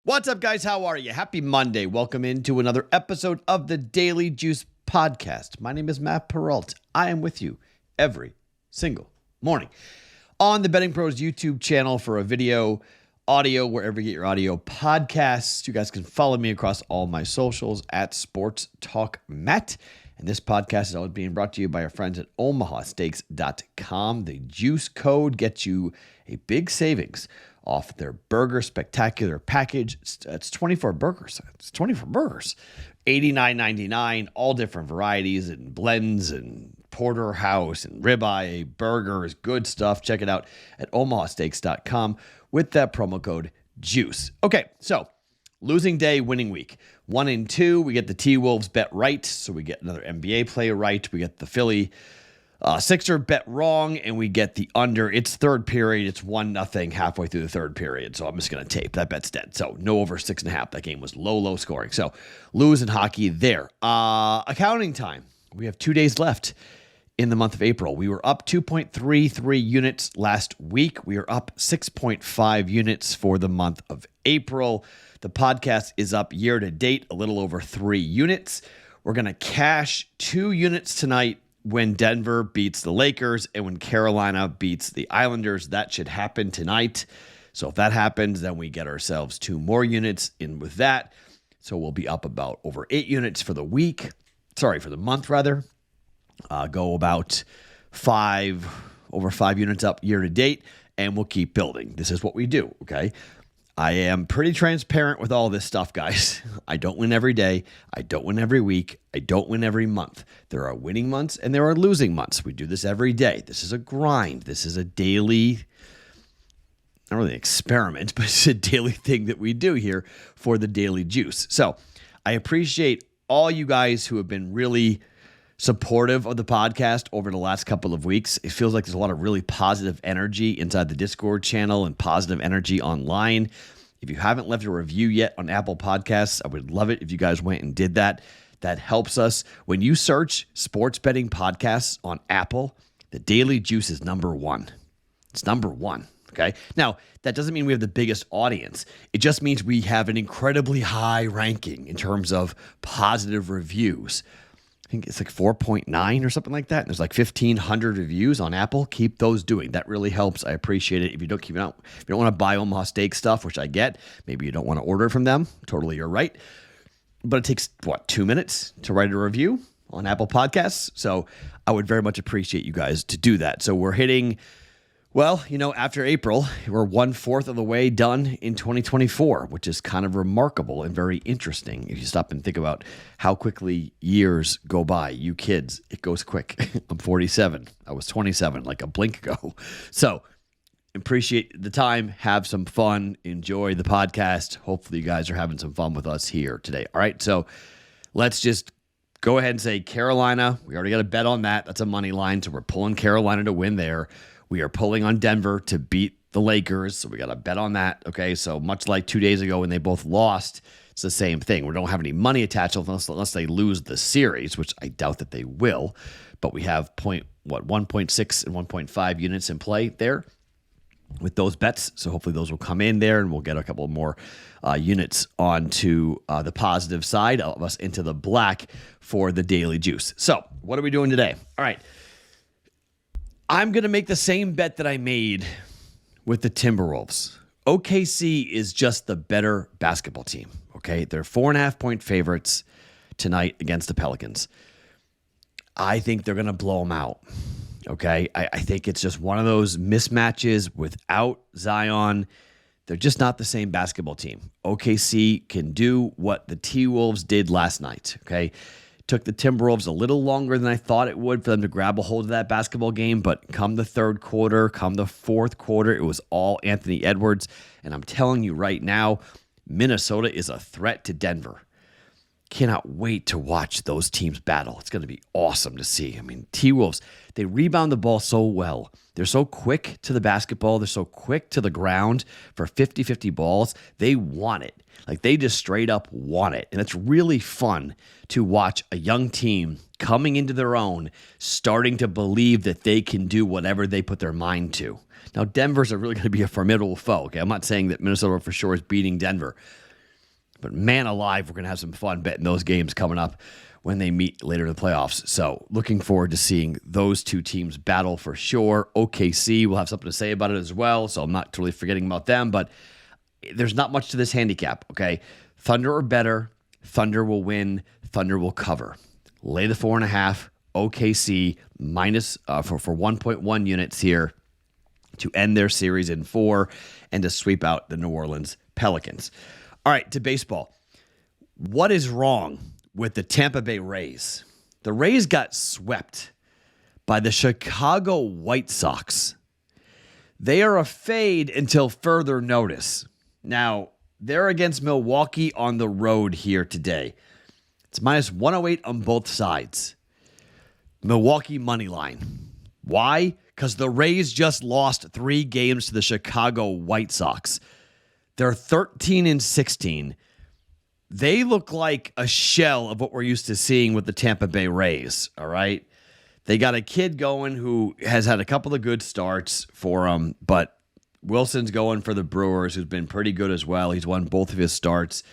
What's up, guys? How are you? Happy Monday. Welcome into another episode of the Daily Juice Podcast. My name is Matt Perrault. I am with you every single morning on the BettingPros YouTube channel for a video, audio, wherever you get your audio podcasts. You guys can follow me across all my socials at Sports Talk Matt. And this podcast is always being brought to you by our friends at omahasteaks.com. The juice code gets you a big savings off their Burger Spectacular package. It's 24 burgers. It's 24 burgers. $89.99, all different varieties and blends and porterhouse and ribeye burgers, good stuff. Check it out at omahasteaks.com with that promo code JUICE. Okay, so losing day, winning week. 1 and 2, we get the T-Wolves bet right, so we get another NBA play right. We get the Philly Sixer bet wrong, and we get the under. It's third period. It's 1-0 halfway through the third period, so I'm just going to tape. That bet's dead. So no over 6.5. That game was low scoring. So lose in hockey there. Accounting time. We have 2 days left in the month of April. We were up 2.33 units last week. We are up 6.5 units for the month of April. The podcast is up year to date, a little over 3 units. We're going to cash 2 units tonight when Denver beats the Lakers and when Carolina beats the Islanders. That should happen tonight. So if that happens, then we get ourselves 2 more units in with that. So we'll be up about over 8 units for the week. Sorry, for the month rather. Go about over 5 units up year to date, and we'll keep building. This is what we do, okay? I am pretty transparent with all this stuff, guys. I don't win every day. I don't win every week. I don't win every month. There are winning months and there are losing months. We do this every day. This is a grind. This is a daily, not really an experiment, but it's a daily thing that we do here for the Daily Juice. So I appreciate all you guys who have been really supportive of the podcast over the last couple of weeks. It feels like there's a lot of really positive energy inside the Discord channel and positive energy online. If you haven't left a review yet on Apple Podcasts, I would love it if you guys went and did that. That helps us. When you search sports betting podcasts on Apple, the Daily Juice is number 1. It's number 1. Okay. Now, that doesn't mean we have the biggest audience. It just means we have an incredibly high ranking in terms of positive reviews. I think it's like 4.9 or something like that. And there's like 1,500 reviews on Apple. Keep those doing. That really helps. I appreciate it. If you don't keep it out, if you don't want to buy Omaha Steak stuff, which I get, maybe you don't want to order from them. Totally, you're right. But it takes, 2 minutes to write a review on Apple Podcasts. So I would very much appreciate you guys to do that. So we're hitting, after April, we're 1/4 of the way done in 2024, which is kind of remarkable and very interesting. If you stop and think about how quickly years go by, you kids, it goes quick. I'm 47. I was 27, like a blink ago. So appreciate the time. Have some fun. Enjoy the podcast. Hopefully you guys are having some fun with us here today. All right. So let's just go ahead and say Carolina. We already got a bet on that. That's a money line. So we're pulling Carolina to win there. We are pulling on Denver to beat the Lakers, so we got to bet on that, okay? So much like 2 days ago when they both lost, it's the same thing. We don't have any money attached unless they lose the series, which I doubt that they will, but we have 1.6 and 1.5 units in play there with those bets, so hopefully those will come in there, and we'll get a couple more units onto the positive side of us into the black for the Daily Juice. So what are we doing today? All right. I'm going to make the same bet that I made with the Timberwolves. OKC is just the better basketball team, okay? They're 4.5-point favorites tonight against the Pelicans. I think they're going to blow them out, okay? I think it's just one of those mismatches without Zion. They're just not the same basketball team. OKC can do what the T-Wolves did last night, okay? Took the Timberwolves a little longer than I thought it would for them to grab a hold of that basketball game, but come the third quarter, come the fourth quarter, it was all Anthony Edwards. And I'm telling you right now, Minnesota is a threat to Denver. Cannot wait to watch those teams battle. It's going to be awesome to see. I mean, T-Wolves, they rebound the ball so well. They're so quick to the basketball. They're so quick to the ground for 50-50 balls. They want it. Like, they just straight up want it. And it's really fun to watch a young team coming into their own, starting to believe that they can do whatever they put their mind to. Now, Denver's really going to be a formidable foe. Okay, I'm not saying that Minnesota for sure is beating Denver. But man alive, we're going to have some fun betting those games coming up when they meet later in the playoffs. So looking forward to seeing those two teams battle for sure. OKC will have something to say about it as well, so I'm not totally forgetting about them. But there's not much to this handicap, okay? Thunder or better, Thunder will win, Thunder will cover. Lay the 4.5, OKC minus for 1.1 units here to end their series in 4 and to sweep out the New Orleans Pelicans. All right, to baseball. What is wrong with the Tampa Bay Rays? The Rays got swept by the Chicago White Sox. They are a fade until further notice. Now, they're against Milwaukee on the road here today. It's minus 108 on both sides. Milwaukee money line. Why? Because the Rays just lost 3 games to the Chicago White Sox. They're 13-16. They look like a shell of what we're used to seeing with the Tampa Bay Rays, all right? They got a kid going who has had a couple of good starts for them, but Wilson's going for the Brewers, who's been pretty good as well. He's won both of his starts.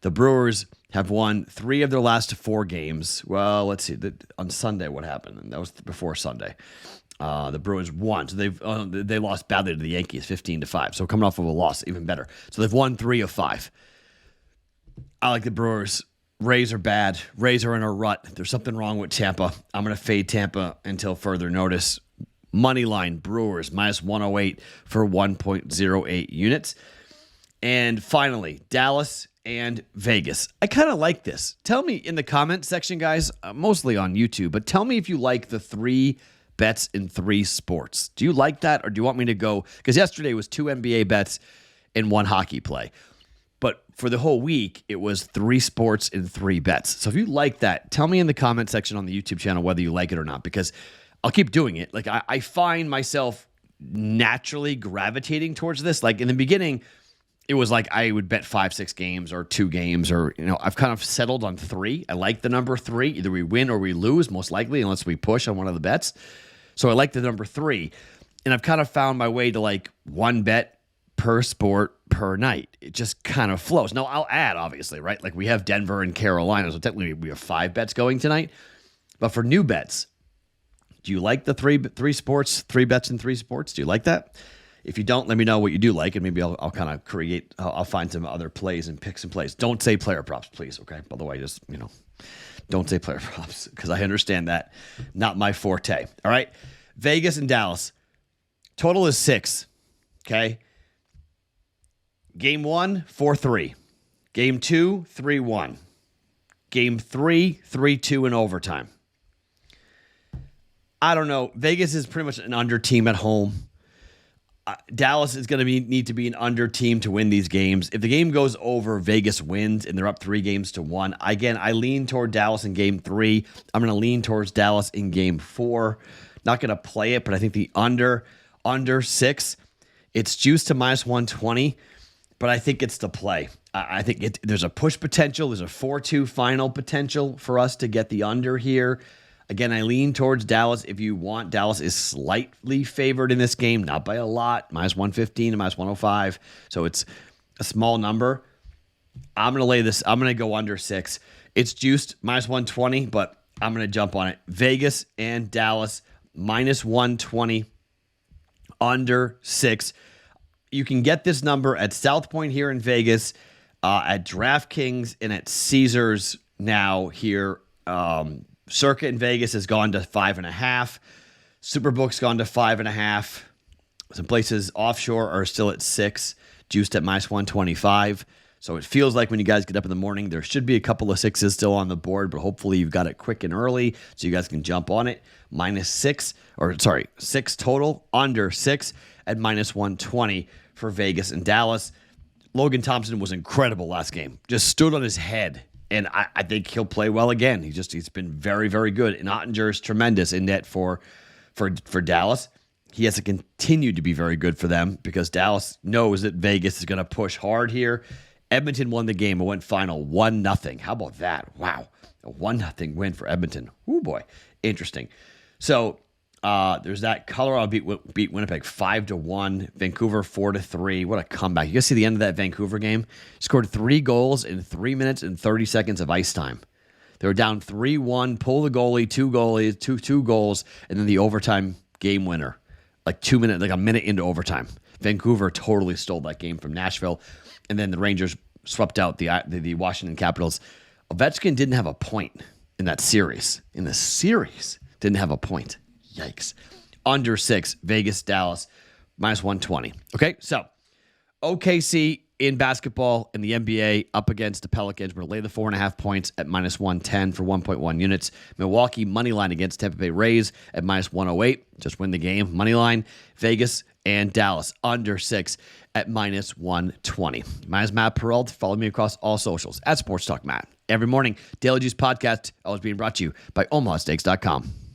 The Brewers have won 3 of their last 4 games. Well, let's see. On Sunday, what happened? That was before Sunday. The Brewers won. So they lost badly to the Yankees, 15-5. So coming off of a loss, even better. So they've won 3 of 5. I like the Brewers. Rays are bad. Rays are in a rut. There's something wrong with Tampa. I'm going to fade Tampa until further notice. Money line, Brewers, minus 108 for 1.08 units. And finally, Dallas and Vegas. I kind of like this. Tell me in the comments section, guys, mostly on YouTube, but tell me if you like the 3 bets in 3 sports. Do you like that, or do you want me to go? Because yesterday was 2 NBA bets and 1 hockey play. But for the whole week, it was 3 sports and 3 bets. So if you like that, tell me in the comment section on the YouTube channel whether you like it or not, because I'll keep doing it. Like I find myself naturally gravitating towards this. Like in the beginning, it was like I would bet 5-6 games or 2 games, or, I've kind of settled on 3. I like the number 3. Either we win or we lose, most likely, unless we push on one of the bets. So I like the number 3. And I've kind of found my way to like 1 bet per sport per night. It just kind of flows. Now, I'll add, obviously, right? Like we have Denver and Carolina, so technically we have 5 bets going tonight. But for new bets, do you like the 3 sports, 3 bets in 3 sports? Do you like that? If you don't, let me know what you do like, and maybe I'll kind of I'll find some other plays and pick some plays. Don't say player props, please, okay? By the way, just, don't say player props, because I understand that. Not my forte, all right? Vegas and Dallas. Total is 6, okay? Game 1, 4-3. Game 2, 3-1. Game 3, 3-2 in overtime. I don't know. Vegas is pretty much an under team at home. Dallas is going to need to be an under team to win these games. If the game goes over, Vegas wins, and they're up 3-1. Again, I lean toward Dallas in game 3. I'm going to lean towards Dallas in game 4. Not going to play it, but I think the under 6. It's juiced to minus 120, but I think it's the play. I think there's a push potential. There's a 4-2 final potential for us to get the under here. Again, I lean towards Dallas. If you want, Dallas is slightly favored in this game, not by a lot, minus 115 to minus 105. So it's a small number. I'm going to lay this. I'm going to go under 6. It's juiced minus 120, but I'm going to jump on it. Vegas and Dallas, minus 120, under 6. You can get this number at South Point here in Vegas, at DraftKings, and at Caesars now here. Circa in Vegas has gone to 5.5. Superbook's gone to 5.5. Some places offshore are still at 6, juiced at minus 125. So it feels like when you guys get up in the morning, there should be a couple of 6s still on the board, but hopefully you've got it quick and early so you guys can jump on it. 6 total, under 6 at minus 120 for Vegas and Dallas. Logan Thompson was incredible last game. Just stood on his head. And I think he'll play well again. He's been very, very good. And Ottinger's tremendous in net for Dallas. He has to continue to be very good for them because Dallas knows that Vegas is going to push hard here. Edmonton won the game. It went final 1-0. How about that? Wow. A 1-0 win for Edmonton. Oh, boy. Interesting. So There's that. Colorado beat Winnipeg 5-1. Vancouver 4-3. What a comeback! You guys see the end of that Vancouver game? Scored 3 goals in 3 minutes and 30 seconds of ice time. They were down 3-1. Pull the goalie, two goals, and then the overtime game winner, like a minute into overtime. Vancouver totally stole that game from Nashville, and then the Rangers swept out the Washington Capitals. Ovechkin didn't have a point in that series. In the series, didn't have a point. Yikes. Under 6, Vegas, Dallas, -120. Okay, so OKC in basketball in the NBA up against the Pelicans. We're going to lay the 4.5 points at -110 for 1.1 units. Milwaukee money line against Tampa Bay Rays at -108. Just win the game. Money line. Vegas and Dallas under 6 at -120. My name is Matt Perrault. Follow me across all socials at Sports Talk Matt. Every morning, Daily Juice Podcast always being brought to you by OmahaSteaks.com.